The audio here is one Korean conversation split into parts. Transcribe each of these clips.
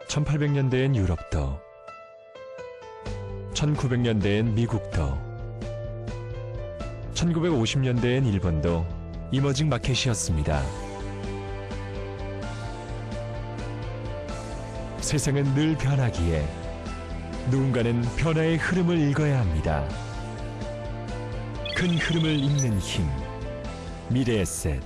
1800년대엔 유럽도, 1900년대엔 미국도, 1950년대엔 일본도 이머징 마켓이었습니다. 세상은 늘 변하기에 누군가는 변화의 흐름을 읽어야 합니다. 큰 흐름을 읽는 힘, 미래에셋.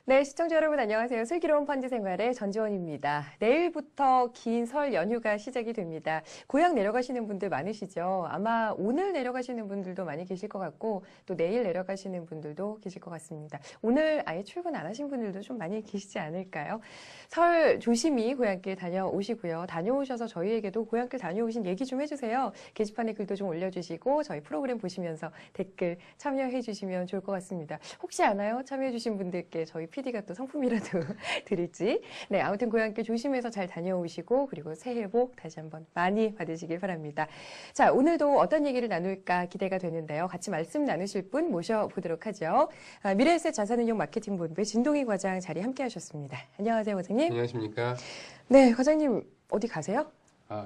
네, 시청자 여러분 안녕하세요. 슬기로운 펀드 생활의 전지원입니다. 내일부터 긴 설 연휴가 시작이 됩니다. 고향 내려가시는 분들 많으시죠? 아마 오늘 내려가시는 분들도 많이 계실 것 같고 또 내일 내려가시는 분들도 계실 것 같습니다. 오늘 아예 출근 안 하신 분들도 좀 많이 계시지 않을까요? 설 조심히 고향길 다녀오시고요. 다녀오셔서 저희에게도 고향길 다녀오신 얘기 좀 해주세요. 게시판에 글도 좀 올려주시고 저희 프로그램 보시면서 댓글 참여해 주시면 좋을 것 같습니다. 혹시 아나요? 참여해 주신 분들께 저희 PD가 또 상품이라도 드릴지. 네, 아무튼 고향길 조심해서 잘 다녀오시고 그리고 새해 복 다시 한번 많이 받으시길 바랍니다. 자, 오늘도 어떤 얘기를 나눌까 기대가 되는데요. 같이 말씀 나누실 분 모셔보도록 하죠. 미래에셋 자산운용 마케팅본부의 진동희 과장 자리 함께 하셨습니다. 안녕하세요, 과장님. 안녕하십니까. 네, 과장님 어디 가세요?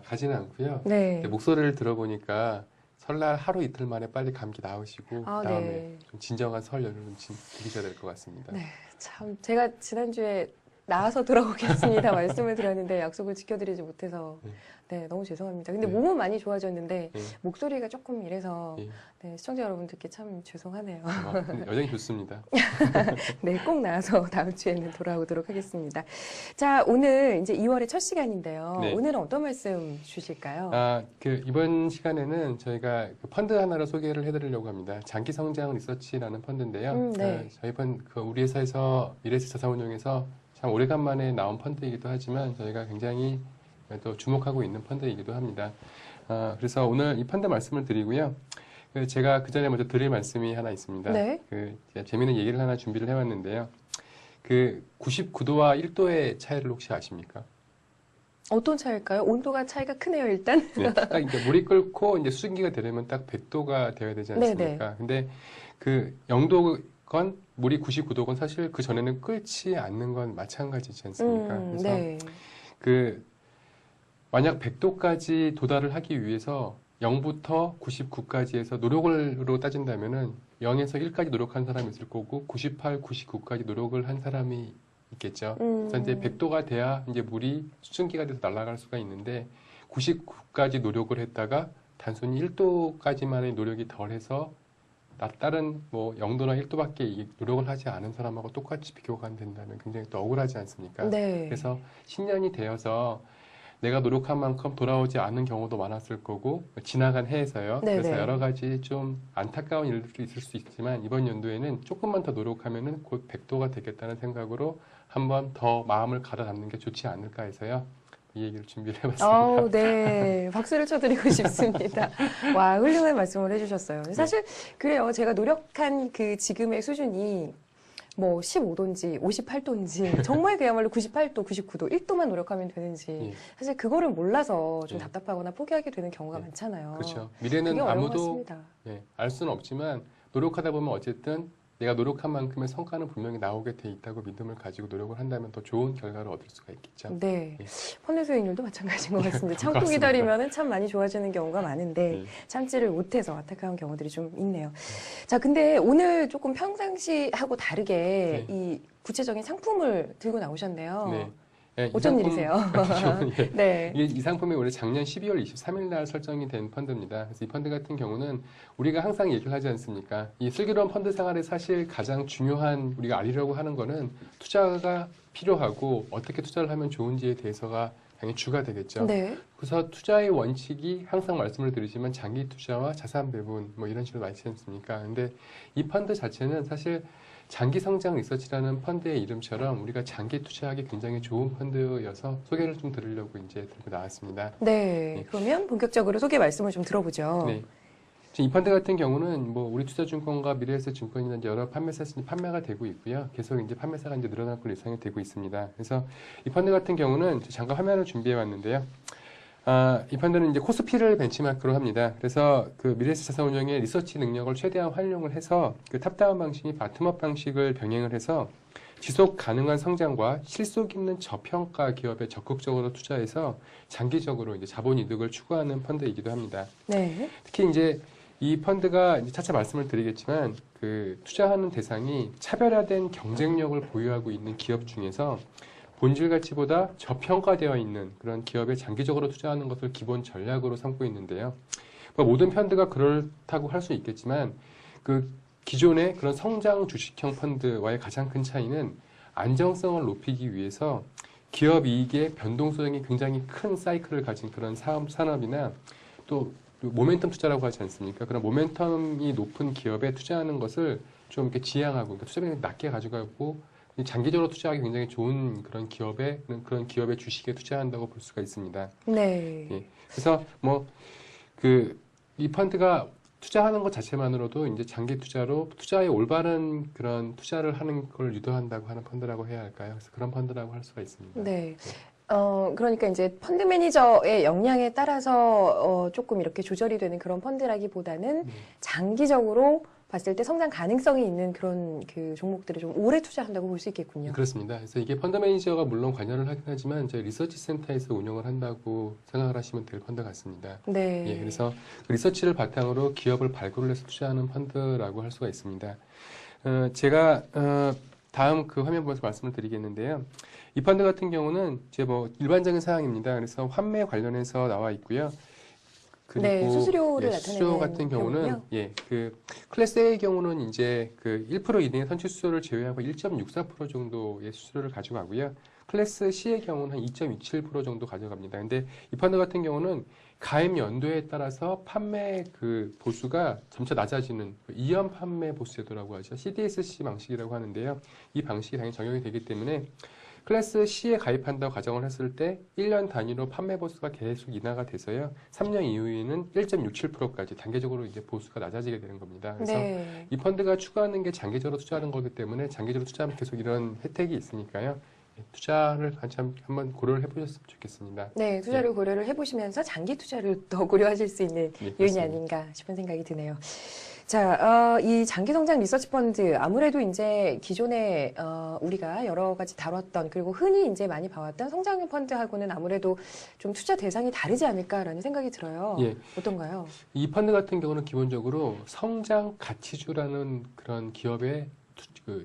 가지는 않고요. 네. 목소리를 들어보니까 설날 하루 이틀 만에 빨리 감기 나으시고 그다음에 네. 좀 진정한 설 연휴를 좀 즐기셔야 될 것 같습니다. 네, 참 제가 지난주에 나와서 돌아오겠습니다 말씀을 드렸는데 약속을 지켜드리지 못해서 네, 너무 죄송합니다. 근데 네. 몸은 많이 좋아졌는데 네. 목소리가 조금 이래서 예. 네, 시청자 여러분들께 참 죄송하네요. 근데 여전히 좋습니다. 네, 꼭 나와서 다음 주에는 돌아오도록 하겠습니다. 자, 오늘 이제 2월의 첫 시간인데요. 네. 오늘은 어떤 말씀 주실까요? 이번 시간에는 저희가 그 펀드 하나를 소개를 해드리려고 합니다. 장기 성장 리서치라는 펀드인데요. 네. 저희 우리 회사에서 미래에셋 자산운용에서 참 오래간만에 나온 펀드이기도 하지만 저희가 굉장히 또 주목하고 있는 펀드이기도 합니다. 그래서 오늘 이 펀드 말씀을 드리고요. 제가 그 전에 먼저 드릴 말씀이 하나 있습니다. 네. 제가 재미있는 얘기를 하나 준비를 해왔는데요. 99도와 1도의 차이를 혹시 아십니까? 어떤 차일까요? 온도가 차이가 크네요, 일단. 네, 딱 이제 물이 끓고 이제 수증기가 되려면 딱 100도가 되어야 되지 않습니까? 근데 0도건 물이 99도건 사실 그 전에는 끓지 않는 건 마찬가지지 않습니까? 그래서 네. 만약 100도까지 도달을 하기 위해서 0부터 99까지 해서 노력으로 따진다면은 0에서 1까지 노력한 사람이 있을 거고 98, 99까지 노력을 한 사람이 있겠죠. 그래서 이제 100도가 돼야 이제 물이 수증기가 돼서 날아갈 수가 있는데 99까지 노력을 했다가 단순히 1도까지만의 노력이 덜해서 다른 0도나 1도밖에 노력을 하지 않은 사람하고 똑같이 비교가 된다면 굉장히 또 억울하지 않습니까? 네. 그래서 10년이 되어서 내가 노력한 만큼 돌아오지 않는 경우도 많았을 거고 지나간 해에서요. 네네. 그래서 여러 가지 좀 안타까운 일들도 있을 수 있지만 이번 연도에는 조금만 더 노력하면은 곧 100도가 되겠다는 생각으로 한번 더 마음을 가다듬는 게 좋지 않을까 해서요. 이 얘기를 준비를 해봤습니다. 네. 박수를 쳐드리고 싶습니다. 와, 훌륭한 말씀을 해주셨어요. 사실, 그래요. 제가 노력한 그 지금의 수준이 15도인지 58도인지 정말 그야말로 98도, 99도, 1도만 노력하면 되는지 사실 그거를 몰라서 좀 답답하거나 포기하게 되는 경우가 많잖아요. 그렇죠. 미래는 아무도 알 수는 없지만 노력하다 보면 어쨌든 내가 노력한 만큼의 성과는 분명히 나오게 돼 있다고 믿음을 가지고 노력을 한다면 더 좋은 결과를 얻을 수가 있겠죠. 네. 펀드 수익률도 마찬가지인 것 같습니다. 참고 기다리면 참 많이 좋아지는 경우가 많은데 참지를 못해서 안타까운 경우들이 좀 있네요. 자, 근데 오늘 조금 평상시하고 다르게 이 구체적인 상품을 들고 나오셨네요. 네. 어쩐 일이세요? 네. 이 상품이 원래 작년 12월 23일 날 설정이 된 펀드입니다. 그래서 이 펀드 같은 경우는 우리가 항상 얘기를 하지 않습니까? 이 슬기로운 펀드 생활에 사실 가장 중요한 우리가 알리려고 하는 거는 투자가 필요하고 어떻게 투자를 하면 좋은지에 대해서가 당연히 주가 되겠죠. 네. 그래서 투자의 원칙이 항상 말씀을 드리지만 장기 투자와 자산 배분 이런 식으로 많지 않습니까? 근데 이 펀드 자체는 사실 장기 성장 리서치라는 펀드의 이름처럼 우리가 장기 투자하기 굉장히 좋은 펀드여서 소개를 좀 드리려고 이제 들고 나왔습니다. 네. 그러면 본격적으로 소개 말씀을 좀 들어보죠. 네. 지금 이 펀드 같은 경우는 뭐 우리투자증권과 미래에셋증권이나 이제 여러 판매사에서 판매가 되고 있고요. 계속 이제 판매사가 이제 늘어날 걸로 예상이 되고 있습니다. 그래서 이 펀드 같은 경우는 잠깐 화면을 준비해 왔는데요. 이 펀드는 이제 코스피를 벤치마크로 합니다. 그래서 그 미래에셋 자산운용의 리서치 능력을 최대한 활용을 해서 그 탑다운 방식이 바텀업 방식을 병행을 해서 지속 가능한 성장과 실속 있는 저평가 기업에 적극적으로 투자해서 장기적으로 이제 자본 이득을 추구하는 펀드이기도 합니다. 네. 특히 이제 이 펀드가 이제 차차 말씀을 드리겠지만 그 투자하는 대상이 차별화된 경쟁력을 보유하고 있는 기업 중에서 본질 가치보다 저평가되어 있는 그런 기업에 장기적으로 투자하는 것을 기본 전략으로 삼고 있는데요. 뭐 모든 펀드가 그렇다고 할 수 있겠지만 그 기존의 그런 성장 주식형 펀드와의 가장 큰 차이는 안정성을 높이기 위해서 기업 이익의 변동성이 굉장히 큰 사이클을 가진 그런 산업이나 또 모멘텀 투자라고 하지 않습니까? 그런 모멘텀이 높은 기업에 투자하는 것을 좀 이렇게 지향하고, 그러니까 투자비를 낮게 가져가고 장기적으로 투자하기 굉장히 좋은 그런 기업의 주식에 투자한다고 볼 수가 있습니다. 네. 예. 그래서 뭐 이 펀드가 투자하는 것 자체만으로도 이제 장기 투자로 투자에 올바른 그런 투자를 하는 걸 유도한다고 하는 펀드라고 해야 할까요? 그래서 그런 펀드라고 할 수가 있습니다. 네. 그러니까 이제 펀드 매니저의 역량에 따라서 조금 이렇게 조절이 되는 그런 펀드라기보다는 장기적으로 봤을 때 성장 가능성이 있는 그런 그 종목들을 좀 오래 투자한다고 볼 수 있겠군요. 그렇습니다. 그래서 이게 펀드 매니저가 물론 관여를 하긴 하지만 저희 리서치 센터에서 운영을 한다고 생각을 하시면 될 펀드 같습니다. 네. 예, 그래서 그 리서치를 바탕으로 기업을 발굴을 해서 투자하는 펀드라고 할 수가 있습니다. 제가 다음 그 화면 보면서 말씀을 드리겠는데요. 이 펀드 같은 경우는 이제 뭐 일반적인 사항입니다. 그래서 환매 관련해서 나와 있고요. 그리고 네, 수수료를 나타내는 수수료 같은 경우는 경우요? 그 클래스 A의 경우는 이제 그 1% 이내의 선취 수수료를 제외하고 1.64% 정도의 수수료를 가져가고요. 클래스 C의 경우는 한 2.27% 정도 가져갑니다. 근데 이 펀드 같은 경우는 가입 연도에 따라서 판매 그 보수가 점차 낮아지는 이연 판매 보수 제도라고 하죠. CDSC 방식이라고 하는데요. 이 방식이 당연히 적용이 되기 때문에 클래스 C에 가입한다고 가정을 했을 때 1년 단위로 판매 보수가 계속 인하가 돼서요. 3년 이후에는 1.67%까지 단계적으로 이제 보수가 낮아지게 되는 겁니다. 그래서 네. 이 펀드가 추구하는 게 장기적으로 투자하는 거기 때문에 장기적으로 투자하면 계속 이런 혜택이 있으니까요. 투자를 같이 한번 고려를 해보셨으면 좋겠습니다. 네, 투자를 고려를 해보시면서 장기 투자를 더 고려하실 수 있는 네, 요인이 그렇습니다. 아닌가 싶은 생각이 드네요. 자, 이 장기성장 리서치 펀드 아무래도 이제 기존에 우리가 여러 가지 다뤘던 그리고 흔히 이제 많이 봐왔던 성장형 펀드하고는 아무래도 좀 투자 대상이 다르지 않을까라는 생각이 들어요. 예. 어떤가요? 이 펀드 같은 경우는 기본적으로 성장 가치주라는 그런 기업의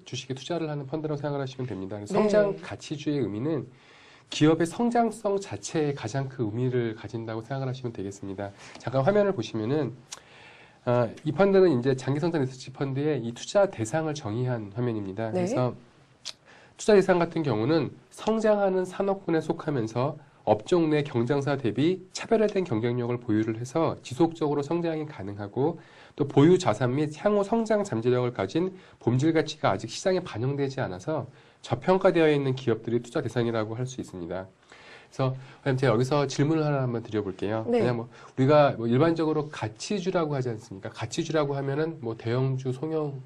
주식에 투자를 하는 펀드라고 생각을 하시면 됩니다. 그래서 네. 성장 가치주의 의미는 기업의 성장성 자체에 가장 큰 의미를 가진다고 생각을 하시면 되겠습니다. 잠깐 화면을 보시면은 이 펀드는 이제 장기성장 리서치 펀드의 이 투자 대상을 정의한 화면입니다. 네. 그래서 투자 대상 같은 경우는 성장하는 산업군에 속하면서 업종 내 경쟁사 대비 차별화된 경쟁력을 보유를 해서 지속적으로 성장이 가능하고 또 보유 자산 및 향후 성장 잠재력을 가진 본질 가치가 아직 시장에 반영되지 않아서 저평가되어 있는 기업들이 투자 대상이라고 할 수 있습니다. 그래서 제가 여기서 질문을 하나 한번 드려볼게요. 네. 그냥 뭐 우리가 뭐 일반적으로 가치주라고 하지 않습니까? 가치주라고 하면은 뭐 대형주,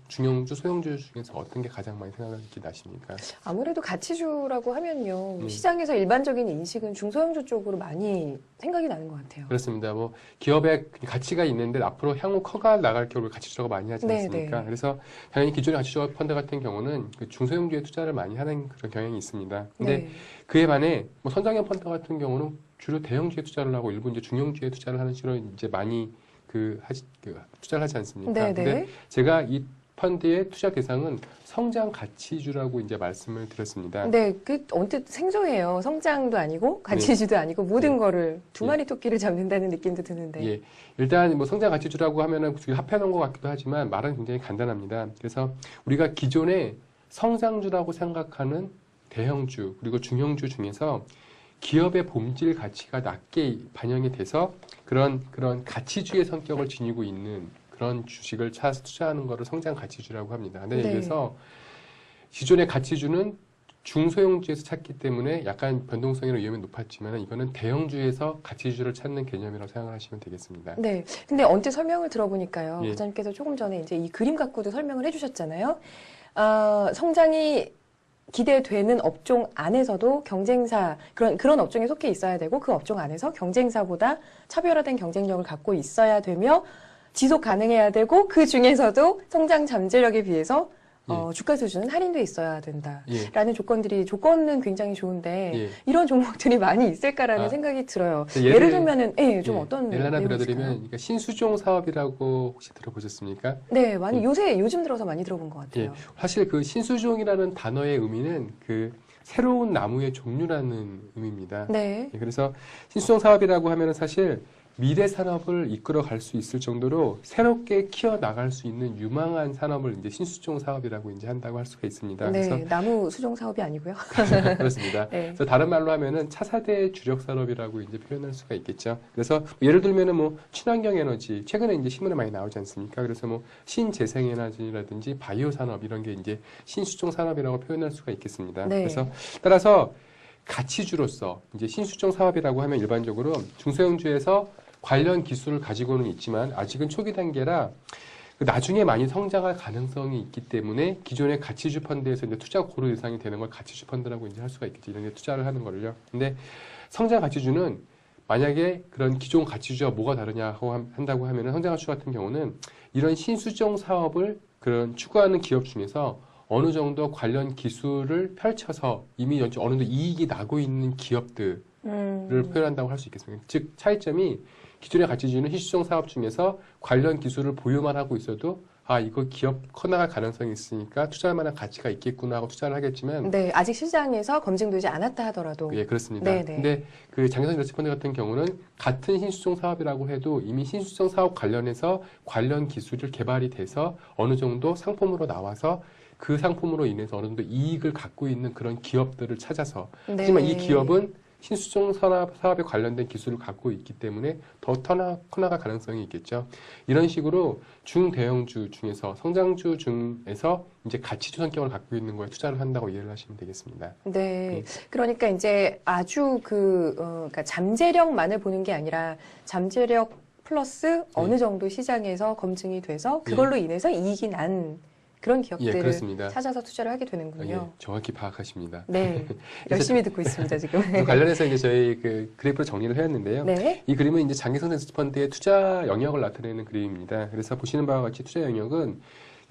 중형주, 소형주 중에서 어떤 게 가장 많이 생각이 나십니까? 아무래도 가치주라고 하면요. 음. 시장에서 일반적인 인식은 중소형주 쪽으로 많이 생각이 나는 것 같아요. 그렇습니다. 뭐 기업의 가치가 있는데 앞으로 향후 커가 나갈 경우를 가치주라고 많이 하지 네, 않습니까? 네. 그래서 당연히 기존의 가치주 펀드 같은 경우는 그 중소형주에 투자를 많이 하는 그런 경향이 있습니다. 근데 네. 그에 반해 뭐 선장형 펀드 같은 경우는 주로 대형주에 투자를 하고 일부 이제 중형주에 투자를 하는 식으로 이제 많이 투자를 하지 않습니까? 네, 근데 네. 제가 이 펀드의 투자 대상은 성장 가치주라고 이제 말씀을 드렸습니다. 네, 그 언뜻 생소해요. 성장도 아니고 가치주도 아니고 모든 네. 거를 두 마리 토끼를 잡는다는 느낌도 드는데. 예, 일단 뭐 성장 가치주라고 하면은 합해놓은 것 같기도 하지만 말은 굉장히 간단합니다. 그래서 우리가 기존에 성장주라고 생각하는 대형주 그리고 중형주 중에서 기업의 본질 가치가 낮게 반영이 돼서 그런 가치주의 성격을 지니고 있는 그런 주식을 찾아서 투자하는 것을 성장 가치주라고 합니다. 근데 네. 여기서 기존의 가치주는 중소형주에서 찾기 때문에 약간 변동성이나 위험이 높았지만 이거는 대형주에서 가치주를 찾는 개념이라고 생각하시면 되겠습니다. 네. 근데 언뜻 설명을 들어보니까요. 예. 부장님께서 조금 전에 이제 이 그림 갖고도 설명을 해주셨잖아요. 성장이 기대되는 업종 안에서도 경쟁사, 그런 업종에 속해 있어야 되고 그 업종 안에서 경쟁사보다 차별화된 경쟁력을 갖고 있어야 되며 지속 가능해야 되고 그 중에서도 성장 잠재력에 비해서 주가 수준은 할인돼 있어야 된다라는 예. 조건은 굉장히 좋은데 예. 이런 종목들이 많이 있을까라는 생각이 들어요. 네, 예를 들면은 좀 예. 어떤 예를 하나 내용이 들어드리면 있을까요? 그러니까 신수종 사업이라고 혹시 들어보셨습니까? 네, 많이 예. 요즘 들어서 많이 들어본 것 같아요. 예. 사실 그 신수종이라는 단어의 의미는 그 새로운 나무의 종류라는 의미입니다. 네. 예, 그래서 신수종 사업이라고 하면은 사실 미래 산업을 이끌어 갈 수 있을 정도로 새롭게 키워 나갈 수 있는 유망한 산업을 이제 신수종 사업이라고 이제 한다고 할 수가 있습니다. 네, 그래서 나무 수종 사업이 아니고요. 그렇습니다. 네. 그래서 다른 말로 하면은 차세대 주력 산업이라고 이제 표현할 수가 있겠죠. 그래서 예를 들면은 뭐 친환경 에너지 최근에 이제 신문에 많이 나오지 않습니까? 그래서 뭐 신재생 에너지라든지 바이오 산업 이런 게 이제 신수종 산업이라고 표현할 수가 있겠습니다. 네. 그래서 따라서 가치주로서 이제 신수종 사업이라고 하면 일반적으로 중소형주에서 관련 기술을 가지고는 있지만 아직은 초기 단계라 나중에 많이 성장할 가능성이 있기 때문에 기존의 가치주 펀드에서 이제 투자 고려 대상이 되는 걸 가치주 펀드라고 이제 할 수가 있겠죠. 이런 데 투자를 하는 거를요. 근데 성장 가치주는 만약에 그런 기존 가치주와 뭐가 다르냐고 한다고 하면은 성장 가치주 같은 경우는 이런 신수종 사업을 그런 추구하는 기업 중에서 어느 정도 관련 기술을 펼쳐서 이미 어느 정도 이익이 나고 있는 기업들을 표현한다고 할 수 있겠습니다. 즉 차이점이 기존의 가치주는 신수종 사업 중에서 관련 기술을 보유만 하고 있어도 이거 기업 커나갈 가능성이 있으니까 투자할 만한 가치가 있겠구나 하고 투자를 하겠지만 네, 아직 시장에서 검증되지 않았다 하더라도 예, 그렇습니다. 네네. 근데 그 장기성 저치펀드 같은 경우는 같은 신수종 사업이라고 해도 이미 신수종 사업 관련해서 관련 기술을 개발이 돼서 어느 정도 상품으로 나와서 그 상품으로 인해서 어느 정도 이익을 갖고 있는 그런 기업들을 찾아서 하지만 이 기업은 신수종 사업에 관련된 기술을 갖고 있기 때문에 더 커나갈 가능성이 있겠죠. 이런 식으로 중대형주 중에서 성장주 중에서 이제 가치주 성격을 갖고 있는 거에 투자를 한다고 이해를 하시면 되겠습니다. 네. 그러니까 이제 아주 그러니까 잠재력만을 보는 게 아니라 잠재력 플러스 어느 정도 시장에서 검증이 돼서 그걸로 인해서 이익이 난 그런 기업들을 그렇습니다. 찾아서 투자를 하게 되는군요. 정확히 파악하십니다. 네. 열심히 듣고 있습니다, 지금. 관련해서 이제 저희 그 그래프를 정리를 해왔는데요. 네. 이 그림은 이제 장기성 펀드의 투자 영역을 나타내는 그림입니다. 그래서 보시는 바와 같이 투자 영역은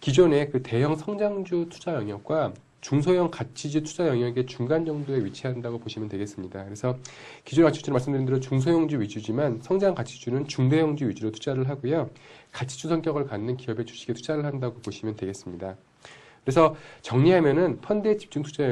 기존의 그 대형 성장주 투자 영역과 중소형 가치주 투자 영역의 중간 정도에 위치한다고 보시면 되겠습니다. 그래서 기존 가치주는 말씀드린 대로 중소형주 위주지만 성장 가치주는 중대형주 위주로 투자를 하고요. 가치주 성격을 갖는 기업의 주식에 투자를 한다고 보시면 되겠습니다. 그래서 정리하면은 펀드의 집중 투자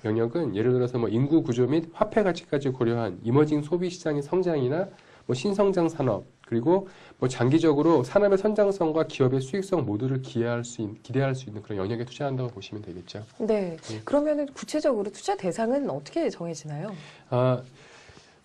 영역은 예를 들어서 뭐 인구 구조 및 화폐 가치까지 고려한 이머징 소비 시장의 성장이나 뭐 신성장 산업 그리고 뭐 장기적으로 산업의 선장성과 기업의 수익성 모두를 기대할 수 있는 그런 영역에 투자한다고 보시면 되겠죠. 네. 그러면은 구체적으로 투자 대상은 어떻게 정해지나요?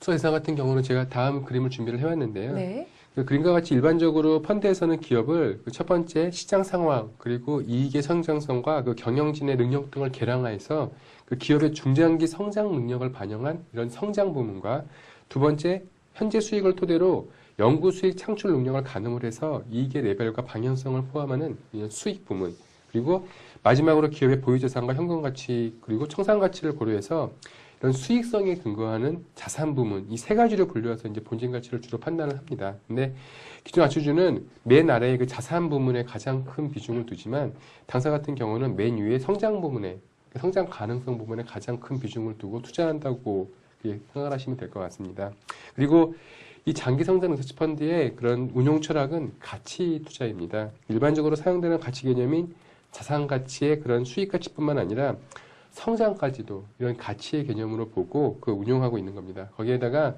투자 대상 같은 경우는 제가 다음 그림을 준비를 해왔는데요. 네. 그 그림과 같이 일반적으로 펀드에서는 기업을 첫 번째 시장 상황 그리고 이익의 성장성과 그 경영진의 능력 등을 계량하여서 그 기업의 중장기 성장 능력을 반영한 이런 성장 부문과 두 번째 현재 수익을 토대로 연구 수익 창출 능력을 가늠을 해서 이익의 레벨과 방향성을 포함하는 수익 부문 그리고 마지막으로 기업의 보유자산과 현금 가치 그리고 청산 가치를 고려해서 이런 수익성에 근거하는 자산 부문 이 세 가지로 분류해서 이제 본진 가치를 주로 판단을 합니다. 근데 기존 가치주는 맨 아래의 그 자산 부문에 가장 큰 비중을 두지만 당사 같은 경우는 맨 위에 성장 부문에 성장 가능성 부분에 가장 큰 비중을 두고 투자한다고 생각을 하시면 될 것 같습니다. 그리고 이 장기 성장 리서치 펀드의 그런 운용 철학은 가치 투자입니다. 일반적으로 사용되는 가치 개념인 자산 가치의 그런 수익 가치뿐만 아니라 성장까지도 이런 가치의 개념으로 보고 그 운용하고 있는 겁니다. 거기에다가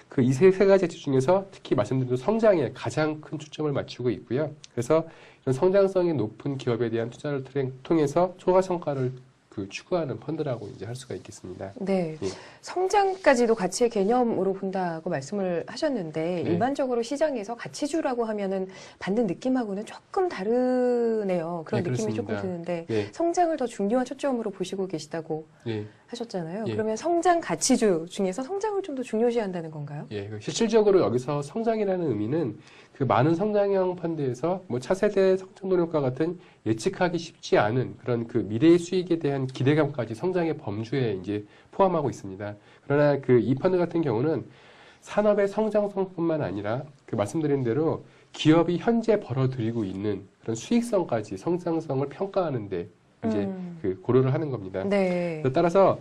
그 이 세 가지 가치 중에서 특히 말씀드린 대로 성장에 가장 큰 초점을 맞추고 있고요. 그래서 이런 성장성이 높은 기업에 대한 투자를 통해서 초과 성과를 추구하는 펀드라고 이제 할 수가 있겠습니다. 네. 예. 성장까지도 가치의 개념으로 본다고 말씀을 하셨는데 네. 일반적으로 시장에서 가치주라고 하면은 받는 느낌하고는 조금 다르네요. 그런 네, 느낌이 그렇습니다. 조금 드는데 네. 성장을 더 중요한 초점으로 보시고 계시다고 네. 하셨잖아요. 예. 그러면 성장 가치주 중에서 성장을 좀 더 중요시한다는 건가요? 예, 실질적으로 여기서 성장이라는 의미는 그 많은 성장형 펀드에서 뭐 차세대 성장 노력과 같은 예측하기 쉽지 않은 그런 그 미래의 수익에 대한 기대감까지 성장의 범주에 이제 포함하고 있습니다. 그러나 그 이 펀드 같은 경우는 산업의 성장성뿐만 아니라 그 말씀드린 대로 기업이 현재 벌어들이고 있는 그런 수익성까지 성장성을 평가하는데 이제 그 고려를 하는 겁니다. 네. 따라서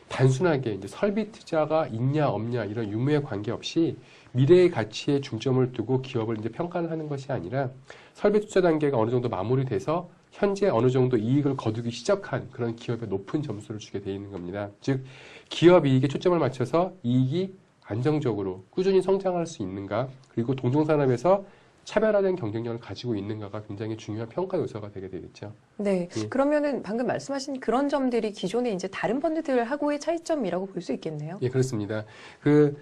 단순하게 이제 설비 투자가 있냐 없냐 이런 유무에 관계없이 미래의 가치에 중점을 두고 기업을 이제 평가를 하는 것이 아니라 설비 투자 단계가 어느 정도 마무리돼서 현재 어느 정도 이익을 거두기 시작한 그런 기업에 높은 점수를 주게 돼 있는 겁니다. 즉 기업 이익에 초점을 맞춰서 이익이 안정적으로 꾸준히 성장할 수 있는가, 그리고 동종산업에서 차별화된 경쟁력을 가지고 있는가가 굉장히 중요한 평가 요소가 되게 되겠죠. 네. 예. 그러면은 방금 말씀하신 그런 점들이 기존의 이제 다른 펀드들하고의 차이점이라고 볼 수 있겠네요. 예, 그렇습니다. 그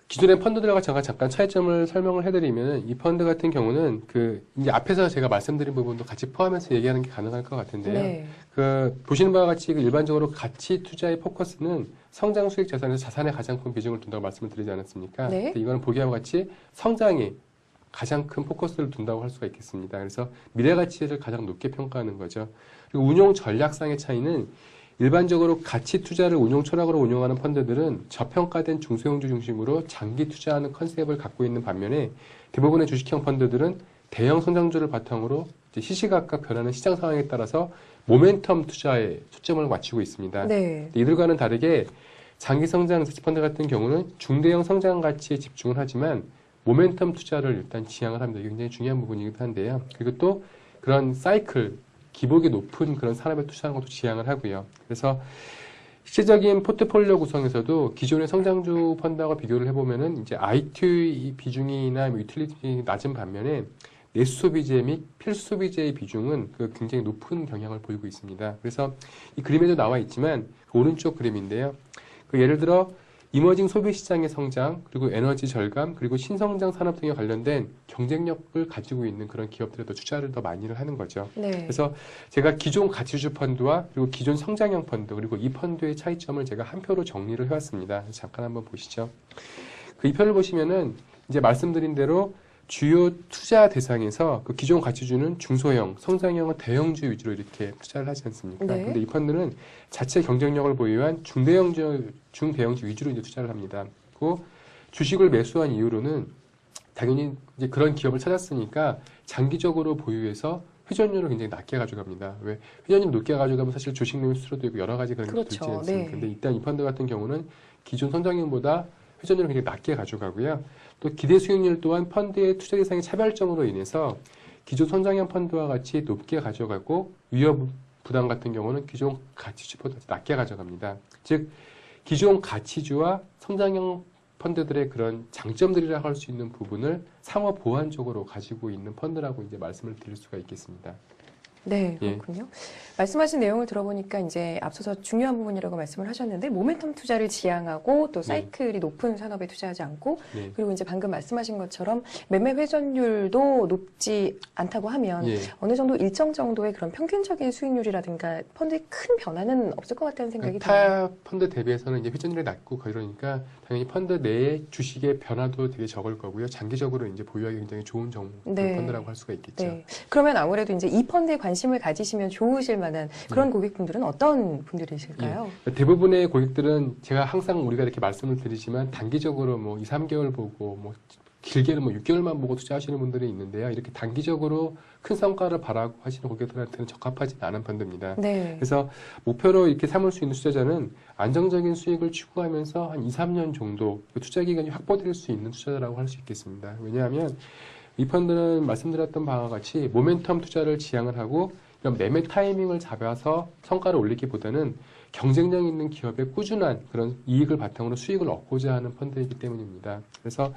기존의 펀드들과 제가 잠깐 차이점을 설명을 해드리면 이 펀드 같은 경우는 그 이제 앞에서 제가 말씀드린 부분도 같이 포함해서 얘기하는 게 가능할 것 같은데요. 네. 그 보시는 바와 같이 그 일반적으로 가치 투자의 포커스는 성장 수익 자산에서 자산에 가장 큰 비중을 둔다고 말씀을 드리지 않았습니까? 네. 근데 이거는 보기와 같이 성장에 가장 큰 포커스를 둔다고 할 수가 있겠습니다. 그래서 미래 가치를 가장 높게 평가하는 거죠. 그리고 운용 전략상의 차이는 일반적으로 가치 투자를 운용 철학으로 운용하는 펀드들은 저평가된 중소형주 중심으로 장기 투자하는 컨셉을 갖고 있는 반면에 대부분의 주식형 펀드들은 대형 성장주를 바탕으로 이제 시시각각 변하는 시장 상황에 따라서 모멘텀 투자에 초점을 맞추고 있습니다. 네. 이들과는 다르게 장기 성장 펀드 같은 경우는 중대형 성장 가치에 집중을 하지만 모멘텀 투자를 일단 지향을 합니다. 이게 굉장히 중요한 부분이기도 한데요. 그리고 또 그런 사이클, 기복이 높은 그런 산업에 투자하는 것도 지향을 하고요. 그래서 실질적인 포트폴리오 구성에서도 기존의 성장주 펀드하고 비교를 해보면은 이제 IT 비중이나 유틸리티 낮은 반면에 내수 소비재 및 필수 소비재의 비중은 그 굉장히 높은 경향을 보이고 있습니다. 그래서 이 그림에도 나와 있지만 그 오른쪽 그림인데요. 그 예를 들어 이머징 소비 시장의 성장, 그리고 에너지 절감, 그리고 신성장 산업 등에 관련된 경쟁력을 가지고 있는 그런 기업들에 더 투자를 더 많이를 하는 거죠. 네. 그래서 제가 기존 가치주 펀드와 그리고 기존 성장형 펀드, 그리고 이 펀드의 차이점을 제가 한 표로 정리를 해왔습니다. 잠깐 한번 보시죠. 그 이 표를 보시면은 이제 말씀드린 대로 주요 투자 대상에서 그 기존 가치주는 중소형, 성장형은 대형주 위주로 이렇게 투자를 하지 않습니까? 네. 근데 이 펀드는 자체 경쟁력을 보유한 중대형주 위주로 이제 투자를 합니다. 그리고 주식을 매수한 이유로는 당연히 이제 그런 기업을 찾았으니까 장기적으로 보유해서 회전율을 굉장히 낮게 가져갑니다. 왜? 회전율 높게 가져가면 사실 주식 매수로도 있고 여러 가지 그런 게 들지 그렇죠. 않습니까? 네. 근데 일단 이 펀드 같은 경우는 기존 성장형보다 회전율을 굉장히 낮게 가져가고요. 또 기대 수익률 또한 펀드의 투자 대상의 차별점으로 인해서 기존 성장형 펀드와 같이 높게 가져가고 위험 부담 같은 경우는 기존 가치주보다 낮게 가져갑니다. 즉 기존 가치주와 성장형 펀드들의 그런 장점들이라 할 수 있는 부분을 상호 보완적으로 가지고 있는 펀드라고 이제 말씀을 드릴 수가 있겠습니다. 네, 예. 그렇군요. 말씀하신 내용을 들어보니까 이제 앞서서 중요한 부분이라고 말씀을 하셨는데 모멘텀 투자를 지향하고 또 사이클이 높은 산업에 투자하지 않고 네. 그리고 이제 방금 말씀하신 것처럼 매매 회전율도 높지 않다고 하면 예. 어느 정도 일정 정도의 그런 평균적인 수익률이라든가 펀드에 큰 변화는 없을 것 같다는 생각이 드네요. 타 펀드 대비해서는 이제 회전율이 낮고 그러니까 당연히 펀드 내에 주식의 변화도 되게 적을 거고요. 장기적으로 이제 보유하기 굉장히 좋은 종목 네. 펀드라고 할 수가 있겠죠. 네. 그러면 아무래도 이제 이 펀드에 관심을 가지시면 좋으실 만한 그런 고객분들은 어떤 분들이실까요? 대부분의 고객들은 제가 항상 우리가 이렇게 말씀을 드리지만 단기적으로 뭐 2, 3개월 보고 뭐 길게는 뭐 6개월만 보고 투자하시는 분들이 있는데요. 이렇게 단기적으로 큰 성과를 바라고 하시는 고객들한테는 적합하지 않은 펀드입니다. 네. 그래서 목표로 이렇게 삼을 수 있는 투자자는 안정적인 수익을 추구하면서 한 2, 3년 정도 투자 기간이 확보될 수 있는 투자자라고 할 수 있겠습니다. 왜냐하면 이 펀드는 말씀드렸던 바와 같이 모멘텀 투자를 지향을 하고 이런 매매 타이밍을 잡아서 성과를 올리기보다는 경쟁력 있는 기업의 꾸준한 그런 이익을 바탕으로 수익을 얻고자 하는 펀드이기 때문입니다. 그래서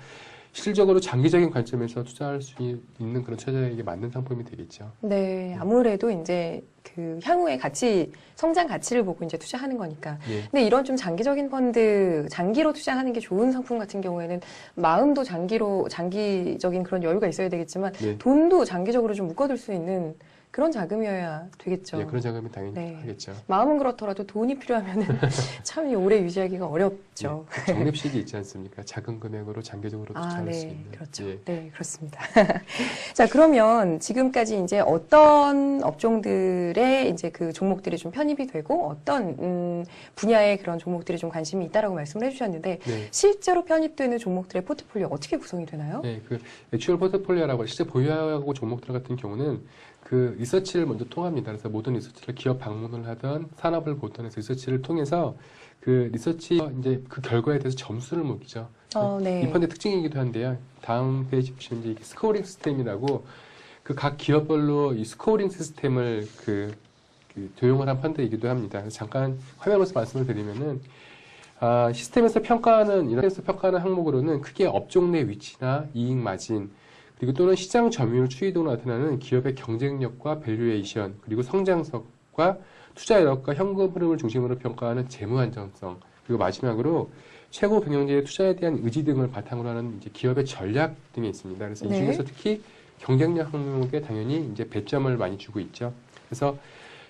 실질적으로 장기적인 관점에서 투자할 수 있는 그런 투자자에게 맞는 상품이 되겠죠. 네, 아무래도 이제 그 향후의 가치, 성장 가치를 보고 이제 투자하는 거니까. 예. 근데 이런 좀 장기적인 펀드, 장기로 투자하는 게 좋은 상품 같은 경우에는 마음도 장기적인 그런 여유가 있어야 되겠지만 네. 돈도 장기적으로 좀 묶어둘 수 있는 그런 자금이어야 되겠죠. 예, 그런 자금이 당연히 네. 하겠죠. 마음은 그렇더라도 돈이 필요하면 참 오래 유지하기가 어렵죠. 예, 그 적립식이 있지 않습니까? 작은 금액으로 장기적으로 투자할 수 네, 있는. 그렇죠. 예. 네, 그렇습니다. 자, 그러면 지금까지 이제 어떤 업종들의 이제 그 종목들이 좀 편입이 되고 어떤 분야의 그런 종목들이 좀 관심이 있다라고 말씀을 해주셨는데 네. 실제로 편입되는 종목들의 포트폴리오 어떻게 구성이 되나요? 네, 그 액츄얼 포트폴리오라고 실제 보유하고 종목들 같은 경우는 그 리서치를 먼저 통합니다. 그래서 모든 리서치를 기업 방문을 하던 산업을 보던 해서 리서치를 통해서 그 리서치 이제 그 결과에 대해서 점수를 매기죠. 네. 이 펀드의 특징이기도 한데요. 다음 페이지 보시면 이제 스코어링 시스템이라고 그 각 기업별로 이 스코어링 시스템을 그 도용을 한 펀드이기도 합니다. 그래서 잠깐 화면에서 말씀을 드리면은 시스템에서 평가하는 항목으로는 크게 업종 내 위치나 이익 마진 그리고 또는 시장 점유율 추이 등으로 나타나는 기업의 경쟁력과 밸류에이션 그리고 성장성과 투자 여력과 현금 흐름을 중심으로 평가하는 재무 안정성 그리고 마지막으로 최고 경영진의 투자에 대한 의지 등을 바탕으로 하는 이제 기업의 전략 등이 있습니다. 그래서 이 네. 중에서 특히 경쟁력 항목에 당연히 이제 배점을 많이 주고 있죠. 그래서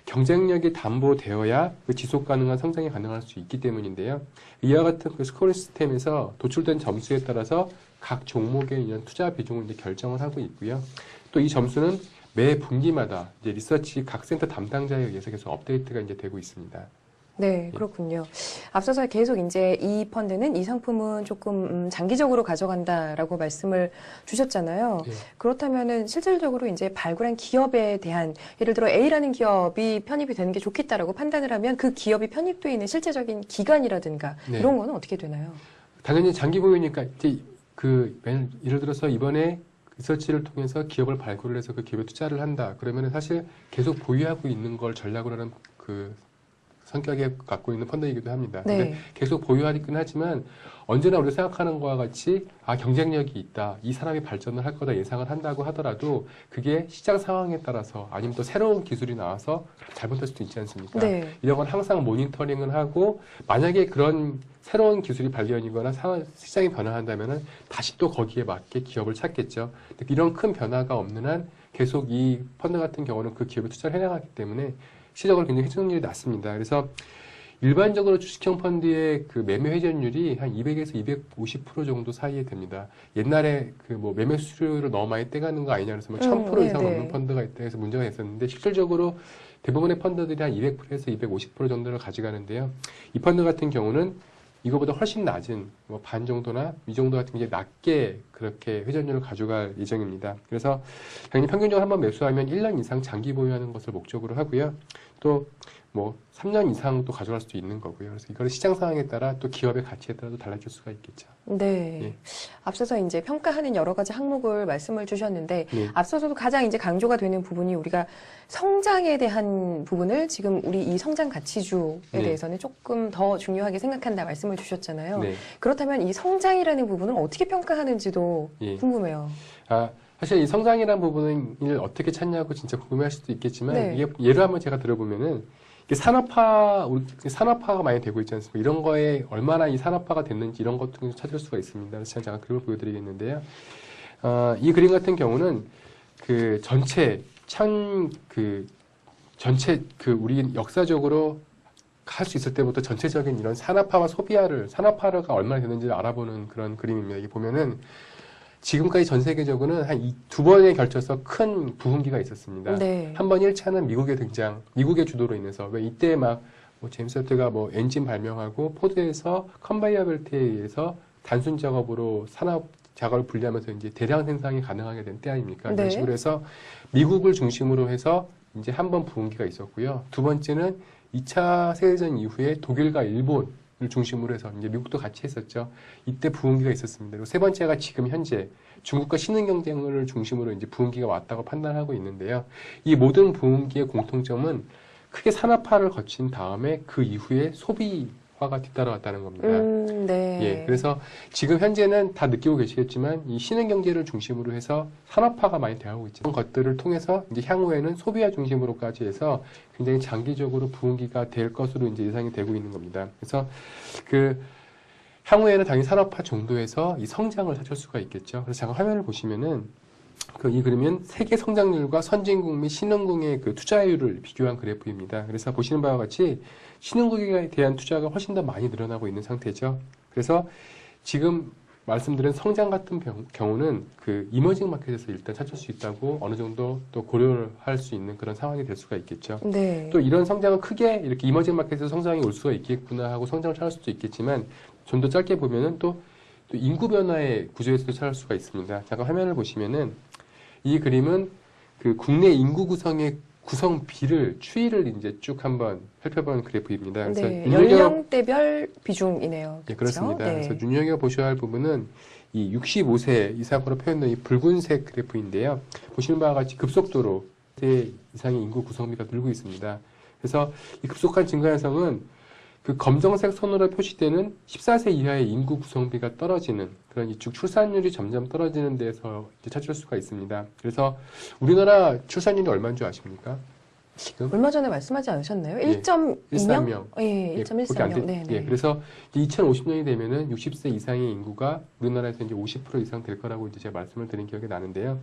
경쟁력이 담보되어야 그 지속 가능한 성장이 가능할 수 있기 때문인데요. 이와 같은 그 스코어링 시스템에서 도출된 점수에 따라서 각 종목에 있는 투자 비중을 이제 결정을 하고 있고요. 또 이 점수는 매 분기마다 이제 리서치 각 센터 담당자에 의해서 계속 업데이트가 이제 되고 있습니다. 네, 그렇군요. 앞서서 계속 이제 이 펀드는 이 상품은 조금 장기적으로 가져간다라고 말씀을 주셨잖아요. 예. 그렇다면은 실질적으로 이제 발굴한 기업에 대한 예를 들어 A라는 기업이 편입이 되는 게 좋겠다라고 판단을 하면 그 기업이 편입되어 있는 실제적인 기간이라든가 네. 이런 거는 어떻게 되나요? 당연히 장기 보유니까 이제 예를 들어서 이번에 리서치를 통해서 기업을 발굴을 해서 그 기업에 투자를 한다. 그러면은 사실 계속 보유하고 있는 걸 전략으로 하는 그 성격에 갖고 있는 펀드이기도 합니다. 네. 근데 계속 보유하긴 하지만 언제나 우리가 생각하는 것과 같이 경쟁력이 있다. 이 사람이 발전을 할 거다 예상을 한다고 하더라도 그게 시장 상황에 따라서 아니면 또 새로운 기술이 나와서 잘못될 수도 있지 않습니까? 네. 이런 건 항상 모니터링을 하고 만약에 그런 새로운 기술이 발견이거나 시장이 변화한다면은 다시 또 거기에 맞게 기업을 찾겠죠. 이런 큰 변화가 없는 한 계속 이 펀드 같은 경우는 그 기업에 투자를 해나가기 때문에 시적으로 굉장히 회전율이 낮습니다. 그래서 일반적으로 주식형 펀드의 그 매매 회전율이 한 200에서 250% 정도 사이에 됩니다. 옛날에 그 뭐 매매 수수료를 너무 많이 떼가는 거 아니냐 그래서 뭐 1000% 이상 네네. 넘는 펀드가 있다 해서 문제가 있었는데 실질적으로 대부분의 펀드들이 한 200%에서 250% 정도를 가져가는데요. 이 펀드 같은 경우는 이거보다 훨씬 낮은 뭐 반 정도나 이 정도 같은 게 낮게 그렇게 회전율을 가져갈 예정입니다. 그래서 당연히 평균적으로 한번 매수하면 1년 이상 장기 보유하는 것을 목적으로 하고요. 또 뭐 3년 이상 또 가져갈 수도 있는 거고요. 그래서 이거를 시장 상황에 따라 또 기업의 가치에 따라도 달라질 수가 있겠죠. 네. 예. 앞서서 이제 평가하는 여러 가지 항목을 말씀을 주셨는데 네. 앞서서도 가장 이제 강조가 되는 부분이 우리가 성장에 대한 부분을 지금 우리 이 성장 가치주에 네. 대해서는 조금 더 중요하게 생각한다 말씀을 주셨잖아요. 네. 그렇다면 이 성장이라는 부분을 어떻게 평가하는지도 예. 궁금해요. 사실 이 성장이라는 부분을 어떻게 찾냐고 진짜 궁금해할 수도 있겠지만 네. 이게 예를 한번 제가 들어보면은 이게 산업화가 많이 되고 있지 않습니까? 이런 거에 얼마나 이 산업화가 됐는지 이런 것도 찾을 수가 있습니다. 그래서 제가 잠깐 그림을 보여드리겠는데요. 이 그림 같은 경우는 그 전체 우리 역사적으로 할 수 있을 때부터 전체적인 이런 산업화가 얼마나 됐는지를 알아보는 그런 그림입니다. 이게 보면은 지금까지 전 세계적으로는 한 두 번에 걸쳐서 큰 부흥기가 있었습니다. 네. 한 번 1차는 미국의 주도로 인해서 왜 이때 막 제임스 워트가 뭐 엔진 발명하고 포드에서 컨베이어 벨트에 의해서 단순 작업으로 산업 작업을 분리하면서 이제 대량 생산이 가능하게 된 때 아닙니까? 네. 그런 식으로 해서 미국을 중심으로 해서 이제 한 번 부흥기가 있었고요. 두 번째는 2차 세계대전 이후에 독일과 일본을 중심으로 해서 이제 미국도 같이 했었죠. 이때 부흥기가 있었습니다. 그리고 세 번째가 지금 현재 중국과 신흥 경쟁을 중심으로 이제 부흥기가 왔다고 판단하고 있는데요. 이 모든 부흥기의 공통점은 크게 산업화를 거친 다음에 그 이후에 소비화가 뒤따라왔다는 겁니다. 네. 예, 그래서 지금 현재는 다 느끼고 계시겠지만 이 신흥 경제를 중심으로 해서 산업화가 많이 되어가고 있죠. 그런 것들을 통해서 이제 향후에는 소비화 중심으로까지 해서 굉장히 장기적으로 부흥기가 될 것으로 이제 예상이 되고 있는 겁니다. 그래서 향후에는 당연히 산업화 정도에서 이 성장을 찾을 수가 있겠죠. 그래서 잠깐 화면을 보시면은 이 그림은 세계 성장률과 선진국 및 신흥국의 그 투자율을 비교한 그래프입니다. 그래서 보시는 바와 같이 신흥국에 대한 투자가 훨씬 더 많이 늘어나고 있는 상태죠. 그래서 지금 말씀드린 성장 같은 경우는 그 이머징 마켓에서 일단 찾을 수 있다고 어느 정도 또 고려를 할 수 있는 그런 상황이 될 수가 있겠죠. 네. 또 이런 성장은 크게 이렇게 이머징 마켓에서 성장이 올 수가 있겠구나 하고 성장을 찾을 수도 있겠지만 좀 더 짧게 보면은 또 인구 변화의 구조에서도 찾을 수가 있습니다. 잠깐 화면을 보시면은 이 그림은 그 국내 인구 구성의 구성비를 추이를 이제 쭉 한번 살펴본 그래프입니다. 그래서 네. 연령대별 비중이네요. 예, 그렇죠? 그렇습니다. 네. 그래서 눈여겨 보셔야 할 부분은 이 65세 이상으로 표현된 이 붉은색 그래프인데요. 보시는 바와 같이 급속도로 세 이상의 인구 구성비가 늘고 있습니다. 그래서 이 급속한 증가 현상은 그 검정색 선으로 표시되는 14세 이하의 인구 구성비가 떨어지는 그런 이쪽 출산율이 점점 떨어지는 데서 이제 찾을 수가 있습니다. 그래서 우리나라 출산율이 얼마인 줄 아십니까? 지금? 얼마 전에 말씀하지 않으셨나요? 예, 1.2명? 1.3명. 예, 예, 그렇게 안 1.13명. 돼- 네, 예, 네. 그래서 2050년이 되면은 60세 이상의 인구가 우리나라에서 이제 50% 이상 될 거라고 이제 제가 말씀을 드린 기억이 나는데요.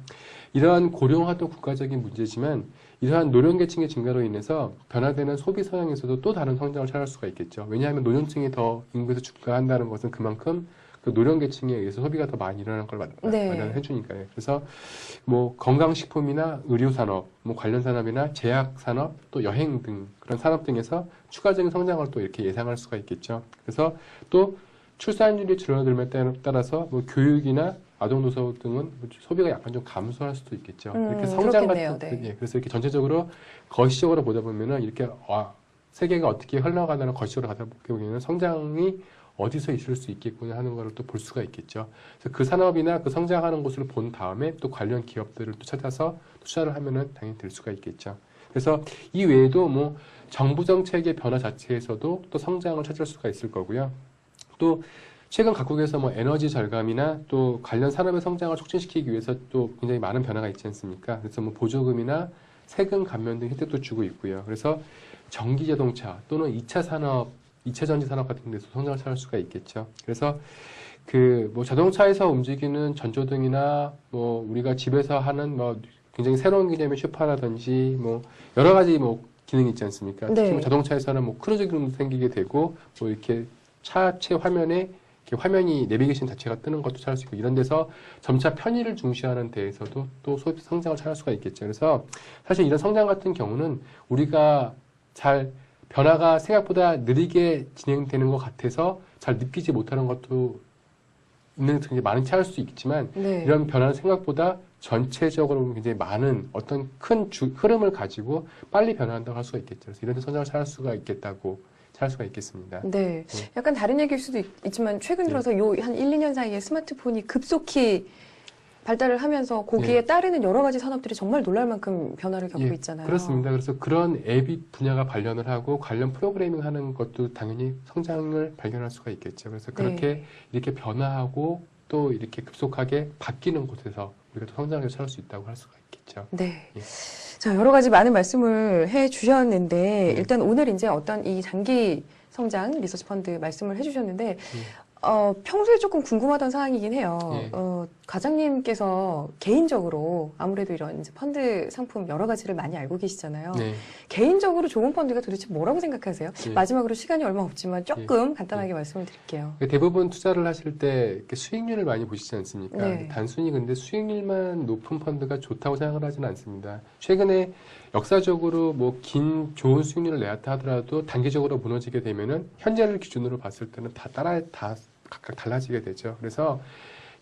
이러한 고령화도 국가적인 문제지만 이러한 노령계층의 증가로 인해서 변화되는 소비 성향에서도 또 다른 성장을 찾을 수가 있겠죠. 왜냐하면 노년층이 더 인구에서 증가한다는 것은 그만큼 그 노령계층에 의해서 소비가 더 많이 일어나는 걸 네. 마련해 주니까요. 그래서 뭐 건강식품이나 의료산업, 뭐 관련 산업이나 제약산업, 또 여행 등 그런 산업 등에서 추가적인 성장을 또 이렇게 예상할 수가 있겠죠. 그래서 또 출산율이 줄어들에 따라서 뭐 교육이나 아동노소 등은 소비가 약간 좀 감소할 수도 있겠죠. 이렇게 성장 그렇겠네요. 같은, 네. 예, 그래서 이렇게 전체적으로 거시적으로 보다 보면은 이렇게 세계가 어떻게 흘러가다는 거시적으로 가다 보면은 성장이 어디서 있을 수 있겠구나 하는 것을 또 볼 수가 있겠죠. 그래서 그 산업이나 그 성장하는 곳을 본 다음에 또 관련 기업들을 또 찾아서 투자를 하면은 당연히 될 수가 있겠죠. 그래서 이 외에도 뭐 정부 정책의 변화 자체에서도 또 성장을 찾을 수가 있을 거고요. 또 최근 각국에서 뭐 에너지 절감이나 또 관련 산업의 성장을 촉진시키기 위해서 또 굉장히 많은 변화가 있지 않습니까? 그래서 뭐 보조금이나 세금 감면 등 혜택도 주고 있고요. 그래서 전기 자동차 또는 2차 산업, 2차 전지 산업 같은 데서 성장을 찾을 수가 있겠죠. 그래서 그 뭐 자동차에서 움직이는 전조등이나 뭐 우리가 집에서 하는 뭐 굉장히 새로운 개념의 슈퍼라든지 뭐 여러 가지 뭐 기능이 있지 않습니까? 네. 특히 뭐 자동차에서는 뭐 크루즈 기능도 생기게 되고 뭐 이렇게 차체 화면에 이렇게 화면이 내비게이션 자체가 뜨는 것도 찾을 수 있고 이런 데서 점차 편의를 중시하는 데에서도 또 소비 성장을 찾을 수가 있겠죠. 그래서 사실 이런 성장 같은 경우는 우리가 잘 변화가 생각보다 느리게 진행되는 것 같아서 잘 느끼지 못하는 것도 있는 굉장히 많은 찾을 수 있지만 네. 이런 변화는 생각보다 전체적으로 보면 굉장히 많은 어떤 큰 흐름을 가지고 빨리 변화한다고 할 수가 있겠죠. 그래서 이런 데 성장을 찾을 수가 있겠다고 찾을 수가 있겠습니다. 네. 약간 다른 얘기일 수도 있지만 최근 들어서 요 한 1, 2년 사이에 스마트폰이 급속히 발달을 하면서 거기에 따르는 여러 가지 산업들이 정말 놀랄 만큼 변화를 겪고 예, 있잖아요. 그렇습니다. 그래서 그런 앱이 분야가 발견을 하고 관련 프로그래밍 하는 것도 당연히 성장을 발견할 수가 있겠죠. 그래서 그렇게 네. 이렇게 변화하고 또 이렇게 급속하게 바뀌는 곳에서 우리가 또 성장을 찾을 수 있다고 할 수가 있겠죠. 네. 예. 자, 여러 가지 많은 말씀을 해 주셨는데, 네. 일단 오늘 이제 어떤 이 장기 성장 리서치 펀드 말씀을 해 주셨는데, 평소에 조금 궁금하던 사항이긴 해요. 예. 과장님께서 개인적으로 아무래도 이런 이제 펀드 상품 여러 가지를 많이 알고 계시잖아요. 네. 개인적으로 좋은 펀드가 도대체 뭐라고 생각하세요? 예. 마지막으로 시간이 얼마 없지만 조금 간단하게 말씀을 드릴게요. 대부분 투자를 하실 때 이렇게 수익률을 많이 보시지 않습니까? 네. 단순히 근데 수익률만 높은 펀드가 좋다고 생각을 하지는 않습니다. 최근에 역사적으로 뭐 긴 좋은 수익률을 내왔다 하더라도 단기적으로 무너지게 되면은 현재를 기준으로 봤을 때는 다 각각 달라지게 되죠. 그래서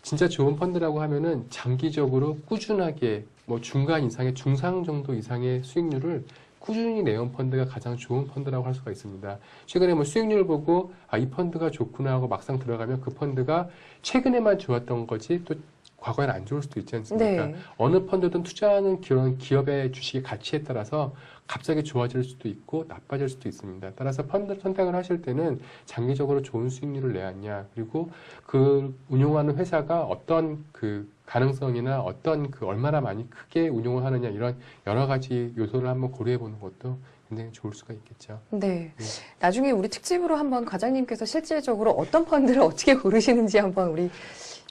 진짜 좋은 펀드라고 하면은 장기적으로 꾸준하게 뭐 중간 이상의 중상 정도 이상의 수익률을 꾸준히 내온 펀드가 가장 좋은 펀드라고 할 수가 있습니다. 최근에 뭐 수익률을 보고 이 펀드가 좋구나 하고 막상 들어가면 그 펀드가 최근에만 좋았던 거지 또 과거에는 안 좋을 수도 있지 않습니까? 네. 어느 펀드든 투자하는 그런 기업의 주식의 가치에 따라서 갑자기 좋아질 수도 있고 나빠질 수도 있습니다. 따라서 펀드 선택을 하실 때는 장기적으로 좋은 수익률을 내왔냐, 그리고 그 운용하는 회사가 어떤 그 가능성이나 어떤 그 얼마나 많이 크게 운용을 하느냐 이런 여러 가지 요소를 한번 고려해 보는 것도 굉장히 좋을 수가 있겠죠. 네. 나중에 우리 특집으로 한번 과장님께서 실질적으로 어떤 펀드를 어떻게 고르시는지 한번 우리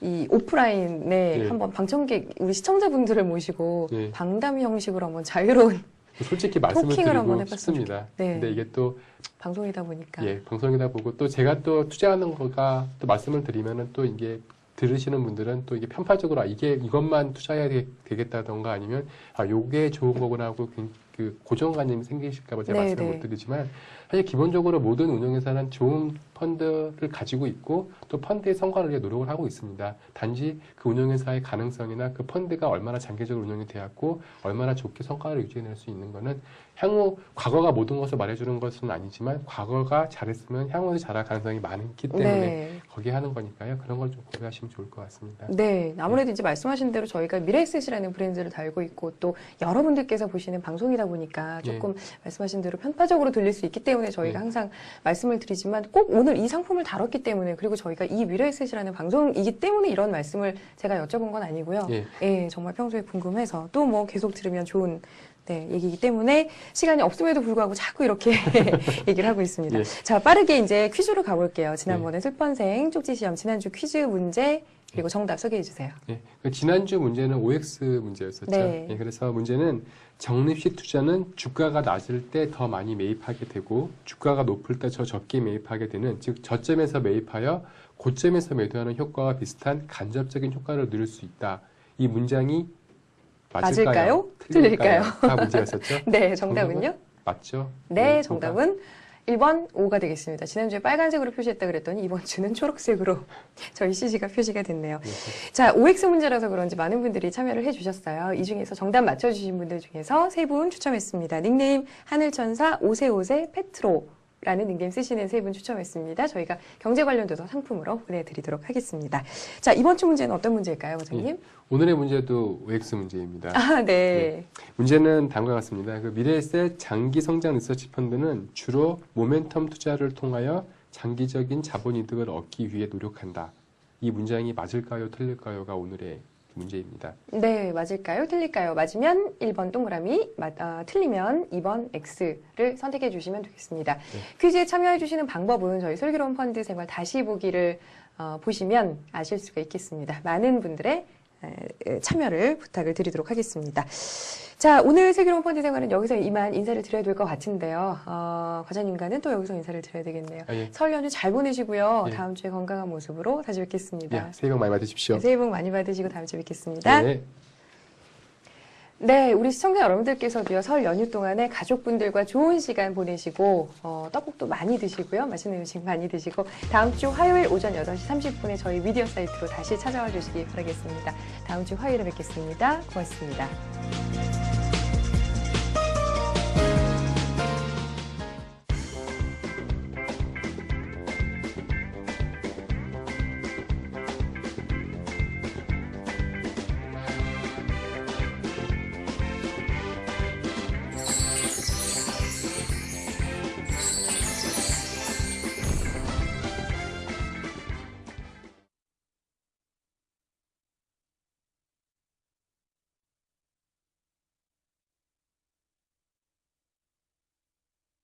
이 오프라인에 예. 한번 방청객 우리 시청자분들을 모시고 예. 방담 형식으로 한번 자유로운 솔직히 말씀을 토킹을 한번 드리고 해봤으면 싶습니다. 네. 근데 이게 또 방송이다 보니까. 예, 방송이다 보고 또 제가 또 투자하는 거가 또 말씀을 드리면은 또 이게 들으시는 분들은 또 이게 편파적으로 이게 이것만 투자해야 되겠다던가 아니면 요게 좋은 거구나 하고 그 고정관념이 생기실까 봐 제가 말씀을 못 드리지만 사실 기본적으로 모든 운용회사는 좋은 펀드를 가지고 있고 또 펀드의 성과를 위해 노력을 하고 있습니다. 단지 그 운용회사의 가능성이나 그 펀드가 얼마나 장기적으로 운영이 되었고 얼마나 좋게 성과를 유지해낼 수 있는 거는 향후 과거가 모든 것을 말해주는 것은 아니지만 과거가 잘했으면 향후에도 잘할 가능성이 많기 때문에 네. 거기에 하는 거니까요. 그런 걸 좀 고려하시면 좋을 것 같습니다. 네, 아무래도 이제 말씀하신 대로 저희가 미래에셋이라는 브랜드를 달고 있고 또 여러분들께서 보시는 방송이다 보니까 조금 말씀하신 대로 편파적으로 들릴 수 있기 때문에 저희가 항상 말씀을 드리지만 꼭 오늘 이 상품을 다뤘기 때문에 그리고 저희가 이 미래에셋이라는 방송이기 때문에 이런 말씀을 제가 여쭤본 건 아니고요. 예, 정말 평소에 궁금해서 또 뭐 계속 들으면 좋은 얘기이기 때문에 시간이 없음에도 불구하고 자꾸 이렇게 얘기를 하고 있습니다. 자, 빠르게 이제 퀴즈로 가볼게요. 지난번에 술번생 쪽지시험 지난주 퀴즈 문제 그리고 정답 소개해 주세요. 네, 그 지난주 문제는 OX 문제였었죠. 네. 그래서 문제는 적립식 투자는 주가가 낮을 때 더 많이 매입하게 되고 주가가 높을 때 더 적게 매입하게 되는 즉 저점에서 매입하여 고점에서 매도하는 효과와 비슷한 간접적인 효과를 누릴 수 있다. 이 문장이 맞을까요? 틀릴까요? 다 문제였었죠. 네, 정답은요? 맞죠? 네, 정답은 1번 5가 되겠습니다. 지난주에 빨간색으로 표시했다 그랬더니 이번 주는 초록색으로 저희 CG가 표시가 됐네요. 자, OX 문제라서 그런지 많은 분들이 참여를 해주셨어요. 이 중에서 정답 맞춰주신 분들 중에서 3분 추첨했습니다. 닉네임 하늘천사 오세오세 페트로 라는 닉네임 쓰시는 3분 추첨했습니다. 저희가 경제 관련돼서 상품으로 보내드리도록 하겠습니다. 자, 이번 주 문제는 어떤 문제일까요, 과장님? 오늘의 문제도 OX 문제입니다. 아, 네. 문제는 다음과 같습니다. 그 미래에셋 장기 성장 리서치 펀드는 주로 모멘텀 투자를 통하여 장기적인 자본 이득을 얻기 위해 노력한다. 이 문장이 맞을까요, 틀릴까요가 오늘의 문제입니다. 네, 맞을까요? 틀릴까요? 맞으면 1번 동그라미, 틀리면 2번 X를 선택해 주시면 되겠습니다. 퀴즈에 참여해 주시는 방법은 저희 슬기로운 펀드 생활 다시 보기를 보시면 아실 수가 있겠습니다. 많은 분들의 참여를 부탁을 드리도록 하겠습니다. 자, 오늘 슬기로운 펀드 생활은 여기서 이만 인사를 드려야 될 것 같은데요. 과장님과는 또 여기서 인사를 드려야 되겠네요. 설 연휴 잘 보내시고요. 다음 주에 건강한 모습으로 다시 뵙겠습니다. 새해 복 많이 받으십시오. 새해 복 많이 받으시고 다음 주에 뵙겠습니다. 네. 네, 우리 시청자 여러분들께서도요, 설 연휴 동안에 가족분들과 좋은 시간 보내시고, 떡국도 많이 드시고요, 맛있는 음식 많이 드시고, 다음 주 화요일 오전 8시 30분에 저희 미디어 사이트로 다시 찾아와 주시기 바라겠습니다. 다음 주 화요일에 뵙겠습니다. 고맙습니다.